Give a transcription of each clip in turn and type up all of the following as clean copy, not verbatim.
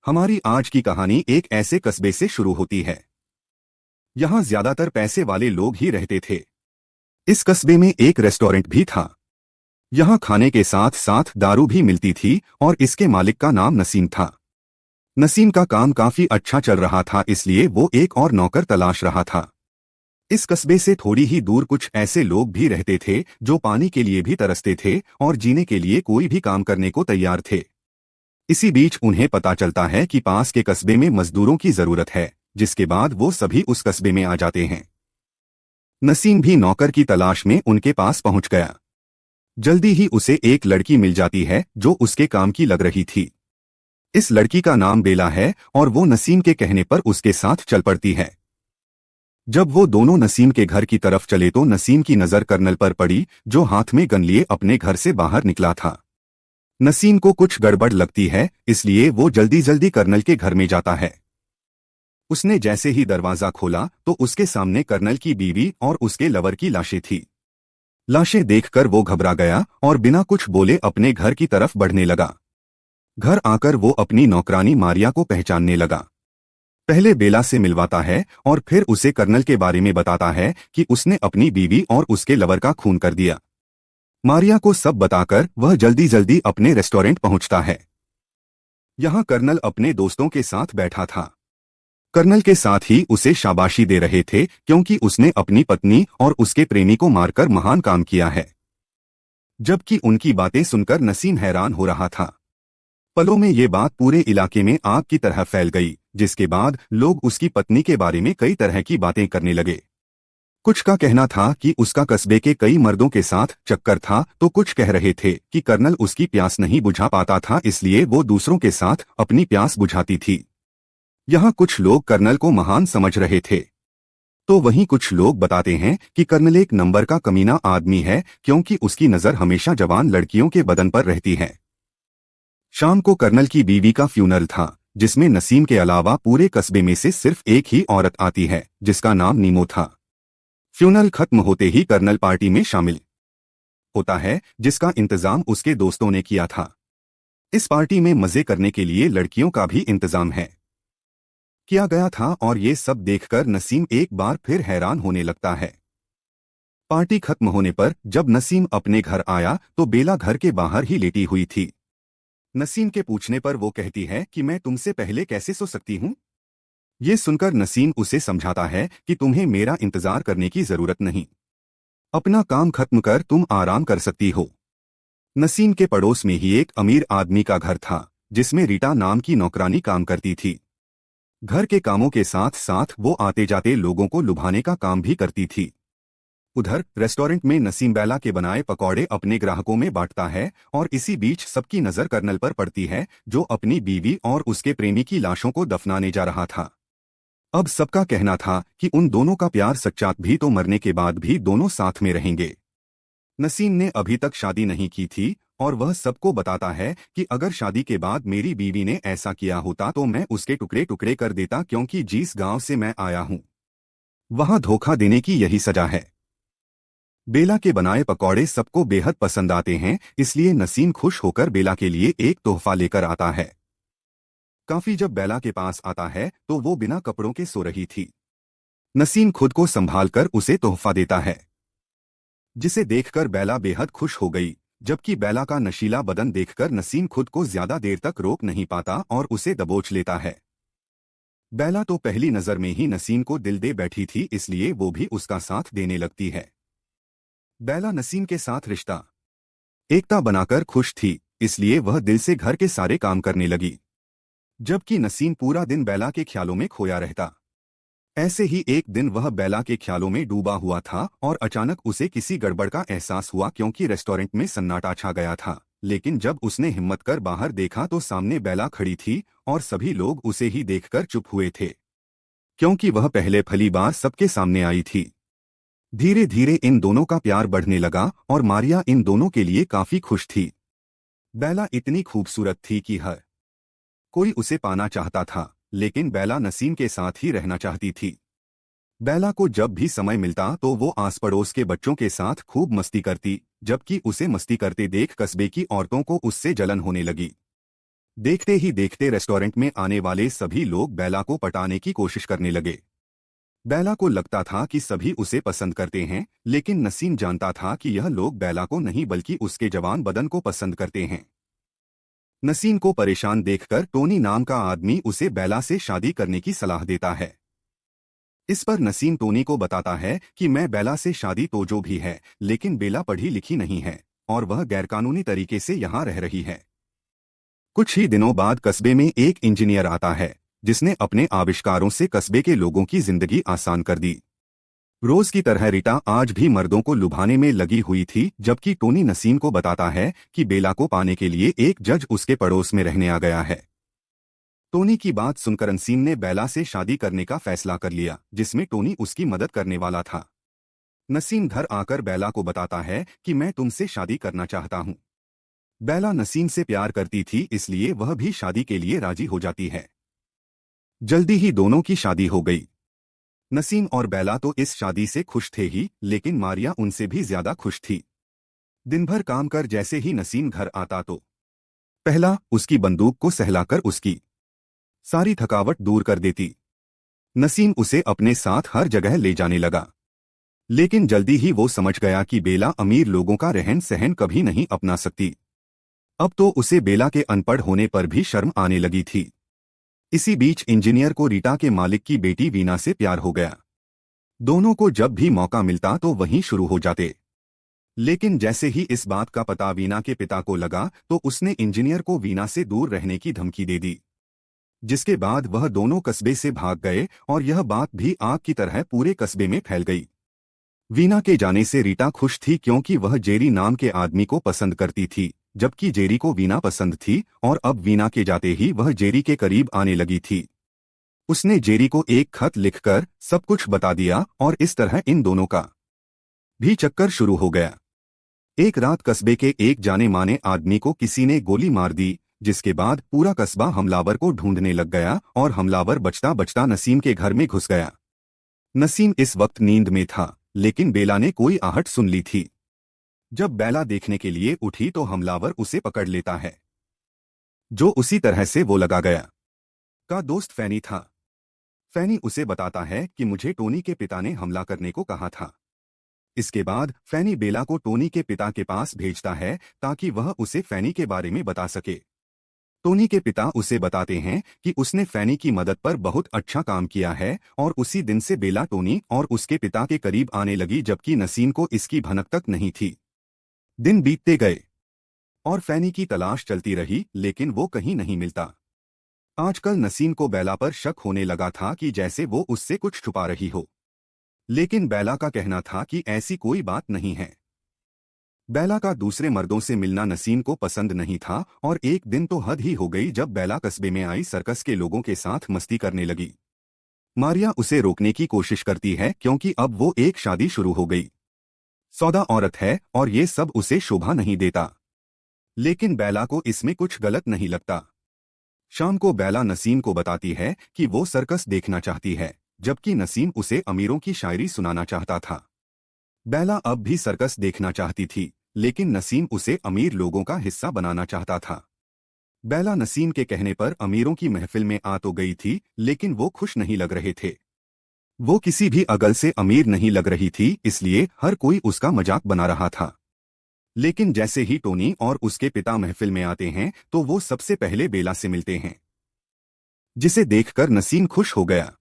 हमारी आज की कहानी एक ऐसे कस्बे से शुरू होती है। यहाँ ज्यादातर पैसे वाले लोग ही रहते थे। इस कस्बे में एक रेस्टोरेंट भी था। यहाँ खाने के साथ साथ दारू भी मिलती थी और इसके मालिक का नाम नसीम था। नसीम का काम काफी अच्छा चल रहा था, इसलिए वो एक और नौकर तलाश रहा था। इस कस्बे से थोड़ी ही दूर कुछ ऐसे लोग भी रहते थे जो पानी के लिए भी तरसते थे और जीने के लिए कोई भी काम करने को तैयार थे। इसी बीच उन्हें पता चलता है कि पास के कस्बे में मजदूरों की जरूरत है, जिसके बाद वो सभी उस कस्बे में आ जाते हैं। नसीम भी नौकर की तलाश में उनके पास पहुंच गया। जल्दी ही उसे एक लड़की मिल जाती है जो उसके काम की लग रही थी। इस लड़की का नाम बेला है और वो नसीम के कहने पर उसके साथ चल पड़ती है। जब वो दोनों नसीम के घर की तरफ चले तो नसीम की नजर कर्नल पर पड़ी, जो हाथ में गन लिए अपने घर से बाहर निकला था। नसीम को कुछ गड़बड़ लगती है, इसलिए वो जल्दी जल्दी कर्नल के घर में जाता है। उसने जैसे ही दरवाजा खोला तो उसके सामने कर्नल की बीवी और उसके लवर की लाशें थी। लाशें देखकर वो घबरा गया और बिना कुछ बोले अपने घर की तरफ बढ़ने लगा। घर आकर वो अपनी नौकरानी मारिया को पहचानने लगा। पहले बेला से मिलवाता है और फिर उसे कर्नल के बारे में बताता है कि उसने अपनी बीवी और उसके लवर का खून कर दिया। मारिया को सब बताकर वह जल्दी जल्दी अपने रेस्टोरेंट पहुंचता है। यहाँ कर्नल अपने दोस्तों के साथ बैठा था। कर्नल के साथ ही उसे शाबाशी दे रहे थे क्योंकि उसने अपनी पत्नी और उसके प्रेमी को मारकर महान काम किया है। जबकि उनकी बातें सुनकर नसीम हैरान हो रहा था। पलों में ये बात पूरे इलाके में आग की तरह फैल गई, जिसके बाद लोग उसकी पत्नी के बारे में कई तरह की बातें करने लगे। कुछ का कहना था कि उसका कस्बे के कई मर्दों के साथ चक्कर था, तो कुछ कह रहे थे कि कर्नल उसकी प्यास नहीं बुझा पाता था, इसलिए वो दूसरों के साथ अपनी प्यास बुझाती थी। यहाँ कुछ लोग कर्नल को महान समझ रहे थे, तो वहीं कुछ लोग बताते हैं कि कर्नल एक नंबर का कमीना आदमी है, क्योंकि उसकी नजर हमेशा जवान लड़कियों के बदन पर रहती है। शाम को कर्नल की बीवी का फ्यूनरल था, जिसमें नसीम के अलावा पूरे कस्बे में से सिर्फ एक ही औरत आती है, जिसका नाम नीमो था। फ्यूनरल खत्म होते ही कर्नल पार्टी में शामिल होता है, जिसका इंतजाम उसके दोस्तों ने किया था। इस पार्टी में मजे करने के लिए लड़कियों का भी इंतजाम किया गया था और ये सब देखकर नसीम एक बार फिर हैरान होने लगता है। पार्टी खत्म होने पर जब नसीम अपने घर आया तो बेला घर के बाहर ही लेटी हुई थी। नसीम के पूछने पर वो कहती है कि मैं तुमसे पहले कैसे सो सकती हूँ। ये सुनकर नसीम उसे समझाता है कि तुम्हें मेरा इंतजार करने की जरूरत नहीं, अपना काम खत्म कर तुम आराम कर सकती हो। नसीम के पड़ोस में ही एक अमीर आदमी का घर था, जिसमें रीटा नाम की नौकरानी काम करती थी। घर के कामों के साथ साथ वो आते जाते लोगों को लुभाने का काम भी करती थी। उधर रेस्टोरेंट में नसीम बेला के बनाए पकौड़े अपने ग्राहकों में बांटता है और इसी बीच सबकी नजर कर्नल पर पड़ती है, जो अपनी बीवी और उसके प्रेमी की लाशों को दफनाने जा रहा था। अब सबका कहना था कि उन दोनों का प्यार सच्चा भी, तो मरने के बाद भी दोनों साथ में रहेंगे। नसीम ने अभी तक शादी नहीं की थी और वह सबको बताता है कि अगर शादी के बाद मेरी बीवी ने ऐसा किया होता तो मैं उसके टुकड़े टुकड़े कर देता, क्योंकि जिस गांव से मैं आया हूं वहां धोखा देने की यही सजा है। बेला के बनाए पकौड़े सबको बेहद पसंद आते हैं, इसलिए नसीम खुश होकर बेला के लिए एक तोहफा लेकर आता है। काफी जब बेला के पास आता है तो वो बिना कपड़ों के सो रही थी। नसीम खुद को संभालकर उसे तोहफा देता है, जिसे देखकर बेला बेहद खुश हो गई। जबकि बेला का नशीला बदन देखकर नसीम खुद को ज्यादा देर तक रोक नहीं पाता और उसे दबोच लेता है। बेला तो पहली नजर में ही नसीम को दिल दे बैठी थी, इसलिए वो भी उसका साथ देने लगती है। बेला नसीम के साथ रिश्ता एकता बनाकर खुश थी, इसलिए वह दिल से घर के सारे काम करने लगी, जबकि नसीम पूरा दिन बेला के ख्यालों में खोया रहता। ऐसे ही एक दिन वह बेला के ख्यालों में डूबा हुआ था और अचानक उसे किसी गड़बड़ का एहसास हुआ, क्योंकि रेस्टोरेंट में सन्नाटा छा गया था। लेकिन जब उसने हिम्मत कर बाहर देखा तो सामने बेला खड़ी थी और सभी लोग उसे ही देखकर चुप हुए थे, क्योंकि वह पहले पहली बार सबके सामने आई थी। धीरे धीरे इन दोनों का प्यार बढ़ने लगा और मारिया इन दोनों के लिए काफी खुश थी। बेला इतनी खूबसूरत थी कि हर कोई उसे पाना चाहता था, लेकिन बेला नसीम के साथ ही रहना चाहती थी। बेला को जब भी समय मिलता तो वो आस पड़ोस के बच्चों के साथ खूब मस्ती करती, जबकि उसे मस्ती करते देख कस्बे की औरतों को उससे जलन होने लगी। देखते ही देखते रेस्टोरेंट में आने वाले सभी लोग बेला को पटाने की कोशिश करने लगे। बेला को लगता था कि सभी उसे पसंद करते हैं, लेकिन नसीम जानता था कि यह लोग बेला को नहीं बल्कि उसके जवान बदन को पसंद करते हैं। नसीम को परेशान देखकर टोनी नाम का आदमी उसे बेला से शादी करने की सलाह देता है। इस पर नसीम टोनी को बताता है कि मैं बेला से शादी तो जो भी है, लेकिन बेला पढ़ी लिखी नहीं है और वह गैरकानूनी तरीके से यहाँ रह रही है। कुछ ही दिनों बाद कस्बे में एक इंजीनियर आता है, जिसने अपने आविष्कारों से कस्बे के लोगों की जिंदगी आसान कर दी। रोज की तरह रीटा आज भी मर्दों को लुभाने में लगी हुई थी, जबकि टोनी नसीम को बताता है कि बेला को पाने के लिए एक जज उसके पड़ोस में रहने आ गया है। टोनी की बात सुनकर नसीम ने बेला से शादी करने का फैसला कर लिया, जिसमें टोनी उसकी मदद करने वाला था। नसीम घर आकर बेला को बताता है कि मैं तुमसे शादी करना चाहता हूँ। बेला नसीम से प्यार करती थी, इसलिए वह भी शादी के लिए राजी हो जाती है। जल्दी ही दोनों की शादी हो गई। नसीम और बेला तो इस शादी से खुश थे ही, लेकिन मारिया उनसे भी ज्यादा खुश थी। दिन भर काम कर जैसे ही नसीम घर आता तो पहला उसकी बंदूक को सहलाकर उसकी सारी थकावट दूर कर देती। नसीम उसे अपने साथ हर जगह ले जाने लगा, लेकिन जल्दी ही वो समझ गया कि बेला अमीर लोगों का रहन सहन कभी नहीं अपना सकती। अब तो उसे बेला के अनपढ़ होने पर भी शर्म आने लगी थी। इसी बीच इंजीनियर को रीटा के मालिक की बेटी वीना से प्यार हो गया। दोनों को जब भी मौका मिलता तो वहीं शुरू हो जाते। लेकिन जैसे ही इस बात का पता वीना के पिता को लगा तो उसने इंजीनियर को वीना से दूर रहने की धमकी दे दी, जिसके बाद वह दोनों कस्बे से भाग गए और यह बात भी आग की तरह पूरे कस्बे में फैल गई। वीना के जाने से रीटा खुश थी, क्योंकि वह जेरी नाम के आदमी को पसंद करती थी, जबकि जेरी को वीना पसंद थी और अब वीना के जाते ही वह जेरी के करीब आने लगी थी। उसने जेरी को एक खत लिखकर सब कुछ बता दिया और इस तरह इन दोनों का भी चक्कर शुरू हो गया। एक रात कस्बे के एक जाने माने आदमी को किसी ने गोली मार दी, जिसके बाद पूरा कस्बा हमलावर को ढूंढने लग गया और हमलावर बचता बचता नसीम के घर में घुस गया। नसीम इस वक्त नींद में था, लेकिन बेला ने कोई आहट सुन ली थी। जब बेला देखने के लिए उठी तो हमलावर उसे पकड़ लेता है, जो उसी तरह से वो लगा गया का दोस्त फैनी था। फैनी उसे बताता है कि मुझे टोनी के पिता ने हमला करने को कहा था। इसके बाद फैनी बेला को टोनी के पिता के पास भेजता है ताकि वह उसे फैनी के बारे में बता सके। टोनी के पिता उसे बताते हैं कि उसने फैनी की मदद पर बहुत अच्छा काम किया है और उसी दिन से बेला टोनी और उसके पिता के करीब आने लगी, जबकि नसीम को इसकी भनक तक नहीं थी। दिन बीतते गए और फैनी की तलाश चलती रही, लेकिन वो कहीं नहीं मिलता। आजकल नसीम को बेला पर शक होने लगा था कि जैसे वो उससे कुछ छुपा रही हो, लेकिन बेला का कहना था कि ऐसी कोई बात नहीं है। बेला का दूसरे मर्दों से मिलना नसीम को पसंद नहीं था और एक दिन तो हद ही हो गई जब बेला कस्बे में आई सर्कस के लोगों के साथ मस्ती करने लगी। मारिया उसे रोकने की कोशिश करती है, क्योंकि अब वो एक शादी शुरू हो गई, सौदा औरत है और ये सब उसे शोभा नहीं देता। लेकिन बेला को इसमें कुछ गलत नहीं लगता। शाम को बेला नसीम को बताती है कि वो सर्कस देखना चाहती है, जबकि नसीम उसे अमीरों की शायरी सुनाना चाहता था। बेला अब भी सर्कस देखना चाहती थी, लेकिन नसीम उसे अमीर लोगों का हिस्सा बनाना चाहता था। बेला नसीम के कहने पर अमीरों की महफिल में आ तो गई थी, लेकिन वो खुश नहीं लग रहे थे। वो किसी भी अगल से अमीर नहीं लग रही थी, इसलिए हर कोई उसका मजाक बना रहा था। लेकिन जैसे ही टोनी और उसके पिता महफिल में आते हैं तो वो सबसे पहले बेला से मिलते हैं, जिसे देखकर नसीम खुश हो गया।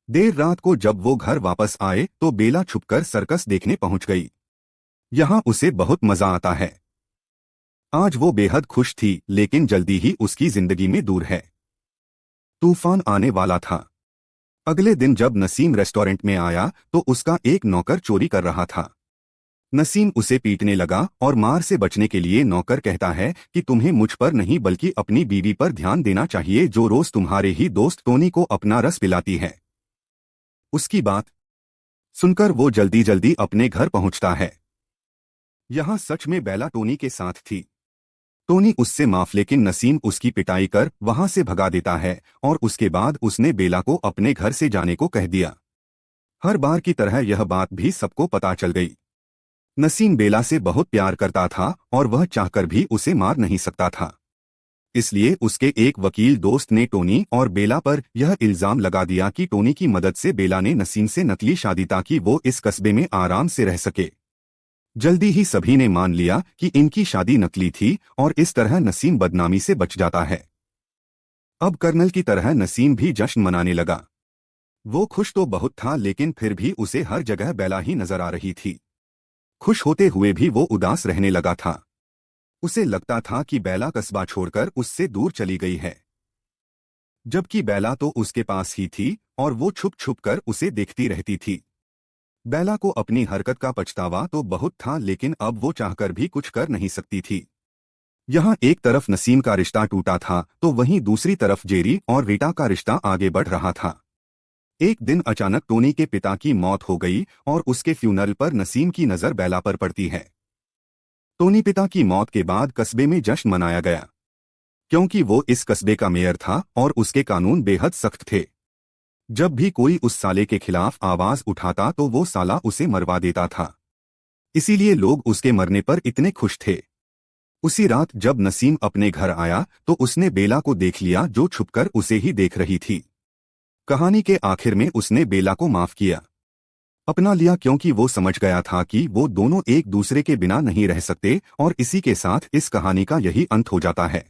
देर रात को जब वो घर वापस आए तो बेला छुपकर सर्कस देखने पहुंच गई। यहाँ उसे बहुत मजा आता है। आज वो बेहद खुश थी, लेकिन जल्दी ही उसकी जिंदगी में दूर है तूफान आने वाला था। अगले दिन जब नसीम रेस्टोरेंट में आया तो उसका एक नौकर चोरी कर रहा था। नसीम उसे पीटने लगा और मार से बचने के लिए नौकर कहता है कि तुम्हें मुझ पर नहीं बल्कि अपनी बीवी पर ध्यान देना चाहिए, जो रोज तुम्हारे ही दोस्त टोनी को अपना रस पिलाती है। उसकी बात सुनकर वो जल्दी जल्दी अपने घर पहुंचता है। यहाँ सच में बेला टोनी के साथ थी। टोनी उससे माफ, लेकिन नसीम उसकी पिटाई कर वहां से भगा देता है और उसके बाद उसने बेला को अपने घर से जाने को कह दिया। हर बार की तरह यह बात भी सबको पता चल गई। नसीम बेला से बहुत प्यार करता था और वह चाहकर भी उसे मार नहीं सकता था। इसलिए उसके एक वकील दोस्त ने टोनी और बेला पर यह इल्जाम लगा दिया कि टोनी की मदद से बेला ने नसीम से नकली शादी ताकि वो इस कस्बे में आराम से रह सके। जल्दी ही सभी ने मान लिया कि इनकी शादी नकली थी और इस तरह नसीम बदनामी से बच जाता है। अब कर्नल की तरह नसीम भी जश्न मनाने लगा। वो खुश तो बहुत था लेकिन फिर भी उसे हर जगह बेला ही नजर आ रही थी। खुश होते हुए भी वो उदास रहने लगा था। उसे लगता था कि बेला कस्बा छोड़कर उससे दूर चली गई है, जबकि बेला तो उसके पास ही थी और वो छुप छुप कर उसे देखती रहती थी। बेला को अपनी हरकत का पछतावा तो बहुत था लेकिन अब वो चाहकर भी कुछ कर नहीं सकती थी। यहाँ एक तरफ नसीम का रिश्ता टूटा था तो वहीं दूसरी तरफ जेरी और रीटा का रिश्ता आगे बढ़ रहा था। एक दिन अचानक टोनी के पिता की मौत हो गई और उसके फ्यूनरल पर नसीम की नज़र बेला पर पड़ती है। टोनी पिता की मौत के बाद कस्बे में जश्न मनाया गया, क्योंकि वो इस कस्बे का मेयर था और उसके कानून बेहद सख्त थे। जब भी कोई उस साले के खिलाफ आवाज उठाता तो वो साला उसे मरवा देता था। इसीलिए लोग उसके मरने पर इतने खुश थे। उसी रात जब नसीम अपने घर आया तो उसने बेला को देख लिया जो छुपकर उसे ही देख रही थी। कहानी के आखिर में उसने बेला को माफ किया, अपना लिया, क्योंकि वो समझ गया था कि वो दोनों एक दूसरे के बिना नहीं रह सकते और इसी के साथ इस कहानी का यही अंत हो जाता है।